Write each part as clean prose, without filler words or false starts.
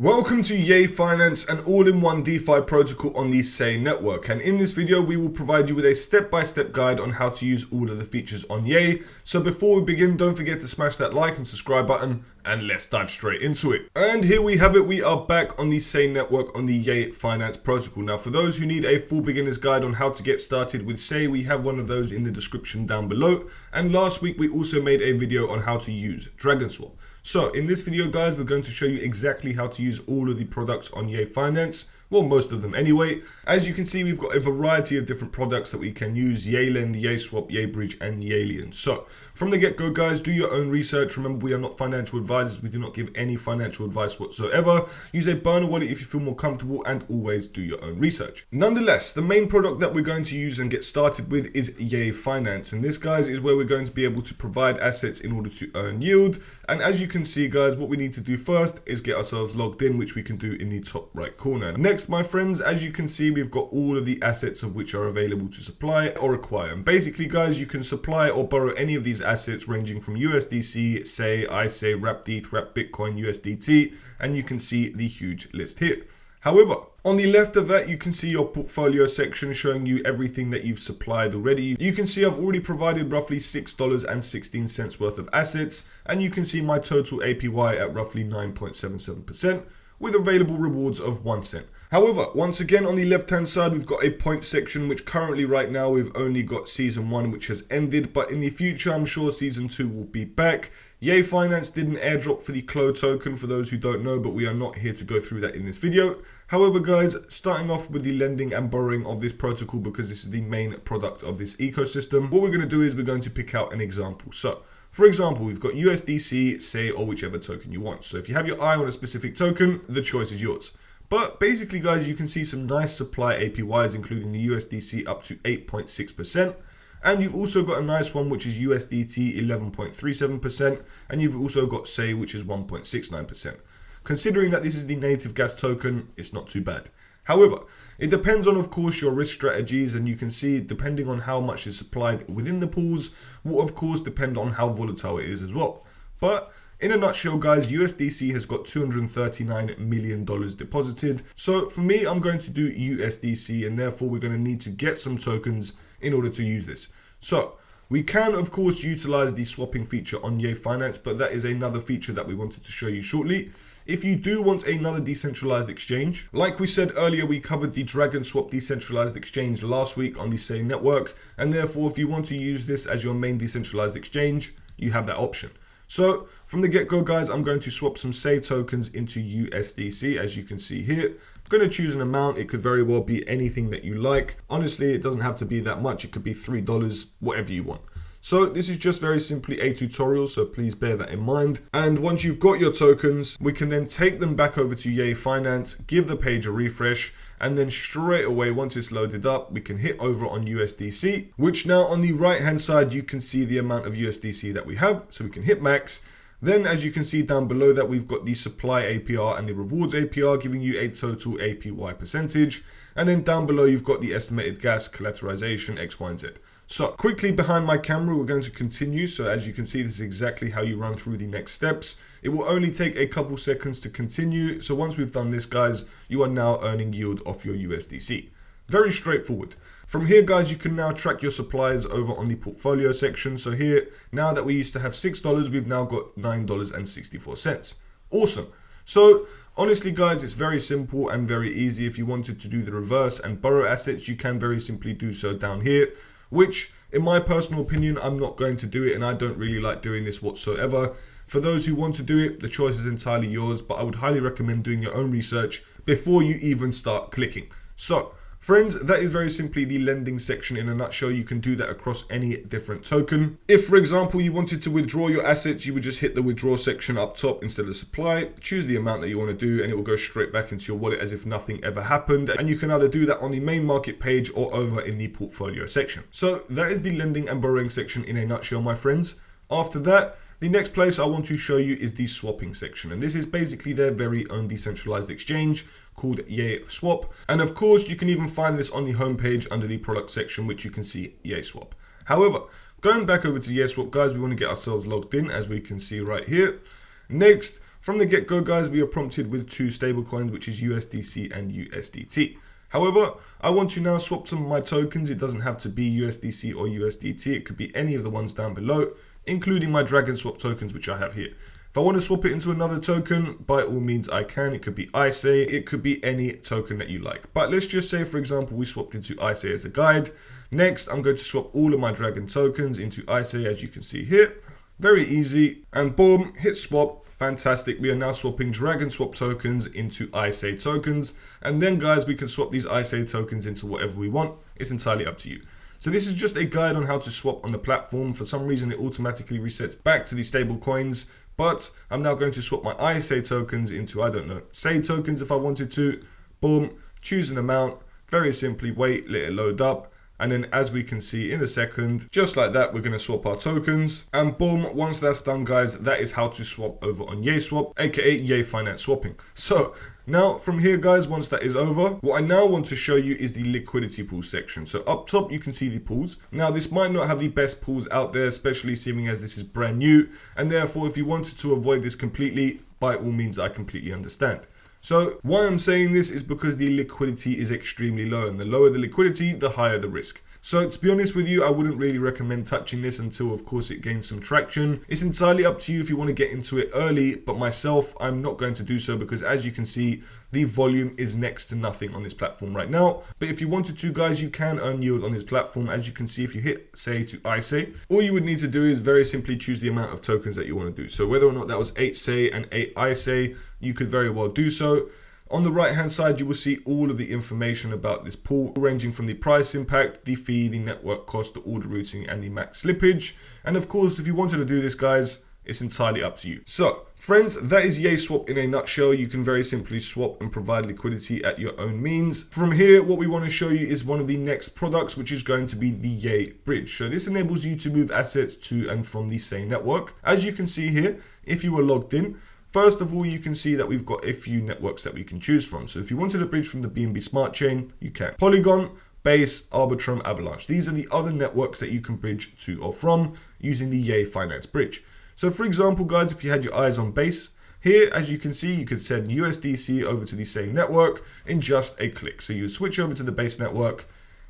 Welcome to Yei Finance, an all-in-one DeFi protocol on the Sane network, and in this video we will provide you with a step-by-step guide on how to use all of the features on Yei. So before we begin, don't forget to smash that like and subscribe button, and let's dive straight into it. And here we have it, we are back on the Sane network on the Yei Finance protocol. Now for those who need a full beginner's guide on how to get started with Sei, we have one of those in the description down below. And last week we also made a video on how to use DragonSwap. So in this video guys, we're going to show you exactly how to use all of the products on Yei Finance. Well, most of them anyway. As you can see, we've got a variety of different products that we can use: Yeiliens, YeiSwap, YeiBridge, and Yeiliens. So from the get-go guys, do your own research. Remember, we are not financial advisors. We do not give any financial advice whatsoever. Use a burner wallet if you feel more comfortable, and always do your own research. Nonetheless, the main product that we're going to use and get started with is Yei Finance. And this guys is where we're going to be able to provide assets in order to earn yield. And as you can see guys, what we need to do first is get ourselves logged in, which we can do in the top right corner. Next, my friends, as you can see, we've got all of the assets of which are available to supply or acquire. And basically guys, you can supply or borrow any of these assets ranging from USDC, Sei, ISEI, WrapETH, Wrap Bitcoin, USDT, and you can see the huge list here. However, on the left of that, you can see your portfolio section showing you everything that you've supplied already. You can see I've already provided roughly $6.16 worth of assets, and you can see my total APY at roughly 9.77%. with available rewards of 1 cent. However, once again on the left hand side we've got a point section, which currently right now we've only got season 1, which has ended, but in the future I'm sure season 2 will be back. Yei Finance did an airdrop for the CLO token for those who don't know, but we are not here to go through that in this video. However guys, starting off with the lending and borrowing of this protocol, because this is the main product of this ecosystem, what we're going to do is we're going to pick out an example. So for example, we've got USDC, Sei, or whichever token you want. So if you have your eye on a specific token, the choice is yours. But basically guys, you can see some nice supply APYs, including the USDC up to 8.6%. And you've also got a nice one, which is USDT 11.37%. And you've also got Sei, which is 1.69%. Considering that this is the native gas token, it's not too bad. However, it depends on, of course, your risk strategies, and you can see depending on how much is supplied within the pools will, of course, depend on how volatile it is as well. But in a nutshell, guys, USDC has got $239 million deposited. So for me, I'm going to do USDC, and therefore we're going to need to get some tokens in order to use this. So we can, of course, utilize the swapping feature on Yei Finance, but that is another feature that we wanted to show you shortly. If you do want another decentralized exchange, like we said earlier, we covered the DragonSwap decentralized exchange last week on the Sane network, and therefore if you want to use this as your main decentralized exchange, you have that option. So from the get-go guys, I'm going to swap some Sei tokens into USDC, as you can see here. I'm going to choose an amount. It could very well be anything that you like. Honestly, it doesn't have to be that much. It could be $3, whatever you want. So this is just very simply a tutorial, so please bear that in mind. And once you've got your tokens, we can then take them back over to Yei Finance, give the page a refresh, and then straight away, once it's loaded up, we can hit over on USDC, which now on the right hand side, you can see the amount of USDC that we have. So we can hit max. Then as you can see down below that, we've got the supply APR and the rewards APR, giving you a total APY percentage. And then down below, you've got the estimated gas, collateralization, X, Y, and Z. So quickly behind my camera, we're going to continue. So as you can see, this is exactly how you run through the next steps. It will only take a couple seconds to continue. So once we've done this, guys, you are now earning yield off your USDC. Very straightforward. From here, guys, you can now track your supplies over on the portfolio section. So here, now that we used to have $6, we've now got $9.64. Awesome. So honestly, guys, it's very simple and very easy. If you wanted to do the reverse and borrow assets, you can very simply do so down here, which in my personal opinion, I'm not going to do it, and I don't really like doing this whatsoever. For those who want to do it, the choice is entirely yours, but I would highly recommend doing your own research before you even start clicking. So friends, that is very simply the lending section in a nutshell. You can do that across any different token. If, for example, you wanted to withdraw your assets, you would just hit the withdraw section up top instead of supply, choose the amount that you want to do, and it will go straight back into your wallet as if nothing ever happened. And you can either do that on the main market page or over in the portfolio section. So that is the lending and borrowing section in a nutshell, my friends. After that, the next place I want to show you is the swapping section. And this is basically their very own decentralized exchange called YeiSwap. And of course, you can even find this on the homepage under the product section, which you can see YeiSwap. However, going back over to YeiSwap, guys, we want to get ourselves logged in, as we can see right here. Next, From the get-go, guys, we are prompted with two stablecoins, which is USDC and USDT. However, I want to now swap some of my tokens. It doesn't have to be USDC or USDT. It could be any of the ones down below, including my Dragon Swap tokens, which I have here. If I want to swap it into another token, by all means I can. It could be ICE, it could be any token that you like. But let's just say, for example, we swapped into ICE as a guide. Next, I'm going to swap all of my Dragon tokens into ICE, as you can see here. Very easy. And boom, hit swap. Fantastic. We are now swapping Dragon Swap tokens into ICE tokens. And then, guys, we can swap these ICE tokens into whatever we want. It's entirely up to you. So this is just a guide on how to swap on the platform. For some reason, it automatically resets back to the stable coins. But I'm now going to swap my ICE tokens into, I don't know, SAY tokens if I wanted to. Boom. Choose an amount. Very simply wait, let it load up. And then as we can see in a second, just like that, we're going to swap our tokens. And boom, once that's done, guys, that is how to swap over on YeiSwap, aka Yei Finance swapping. So now from here, guys, once that is over, what I now want to show you is the liquidity pool section. So up top, you can see the pools. Now this might not have the best pools out there, especially seeming as this is brand new. And therefore, if you wanted to avoid this completely, by all means, I completely understand. So why I'm saying this is because the liquidity is extremely low, and the lower the liquidity, the higher the risk. So to be honest with you, I wouldn't really recommend touching this until, of course, it gains some traction. It's entirely up to you if you want to get into it early, but myself, I'm not going to do so because as you can see, the volume is next to nothing on this platform right now. But if you wanted to, guys, you can earn yield on this platform. As you can see, if you hit say to ICE, all you would need to do is very simply choose the amount of tokens that you want to do. So whether or not that was 8 SAY and 8 ICE, you could very well do so. On the right hand side, you will see all of the information about this pool, ranging from the price impact, the fee, the network cost, the order routing, and the max slippage. And of course, if you wanted to do this, guys, it's entirely up to you. So, friends, that is YeiSwap in a nutshell. You can very simply swap and provide liquidity at your own means. From here, what we want to show you is one of the next products, which is going to be the YeiBridge. So this enables you to move assets to and from the same network. As you can see here, if you were logged in, first of all, you can see that we've got a few networks that we can choose from. So if you wanted a bridge from the BNB Smart Chain, you can. Polygon, Base, Arbitrum, Avalanche. These are the other networks that you can bridge to or from using the Yei Finance bridge. So for example, guys, if you had your eyes on Base, here, as you can see, you could send USDC over to the same network in just a click. So you switch over to the Base network,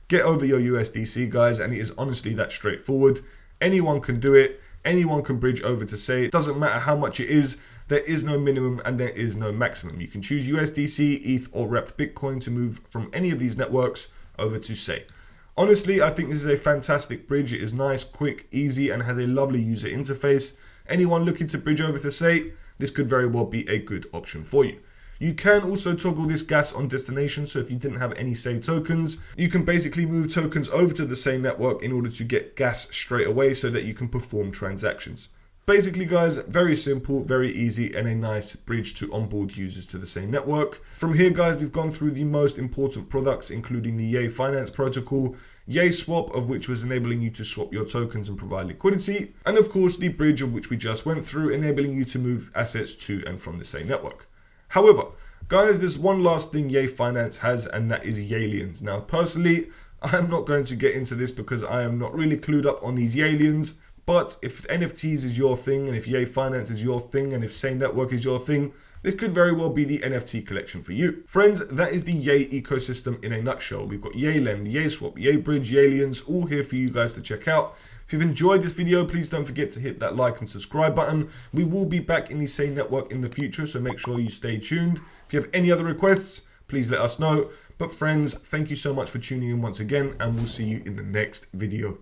get over your USDC, guys, and it is honestly that straightforward. Anyone can do it. Anyone can bridge over to SAY. It doesn't matter how much it is. There is no minimum and there is no maximum. You can choose USDC, ETH, or wrapped Bitcoin to move from any of these networks over to SAY. Honestly, I think this is a fantastic bridge. It is nice, quick, easy, and has a lovely user interface. Anyone looking to bridge over to SAY, this could very well be a good option for you. You can also toggle this gas on destination, so if you didn't have any SAY tokens, you can basically move tokens over to the SAY network in order to get gas straight away so that you can perform transactions. Basically, guys, very simple, very easy, and a nice bridge to onboard users to the same network. From here, guys, we've gone through the most important products, including the Yei Finance protocol, YeiSwap, of which was enabling you to swap your tokens and provide liquidity, and of course, the bridge, of which we just went through, enabling you to move assets to and from the same network. However, guys, there's one last thing Yei Finance has, and that is Yeiliens. Now, personally, I'm not going to get into this because I am not really clued up on these Yeiliens. But if NFTs is your thing, and if Yei Finance is your thing, and if SAY Network is your thing, this could very well be the NFT collection for you. Friends, that is the Yei ecosystem in a nutshell. We've got Yeiliens, YeiSwap, YeiBridge, Yeiliens, all here for you guys to check out. If you've enjoyed this video, please don't forget to hit that like and subscribe button. We will be back in the SAY Network in the future, so make sure you stay tuned. If you have any other requests, please let us know. But friends, thank you so much for tuning in once again, and we'll see you in the next video.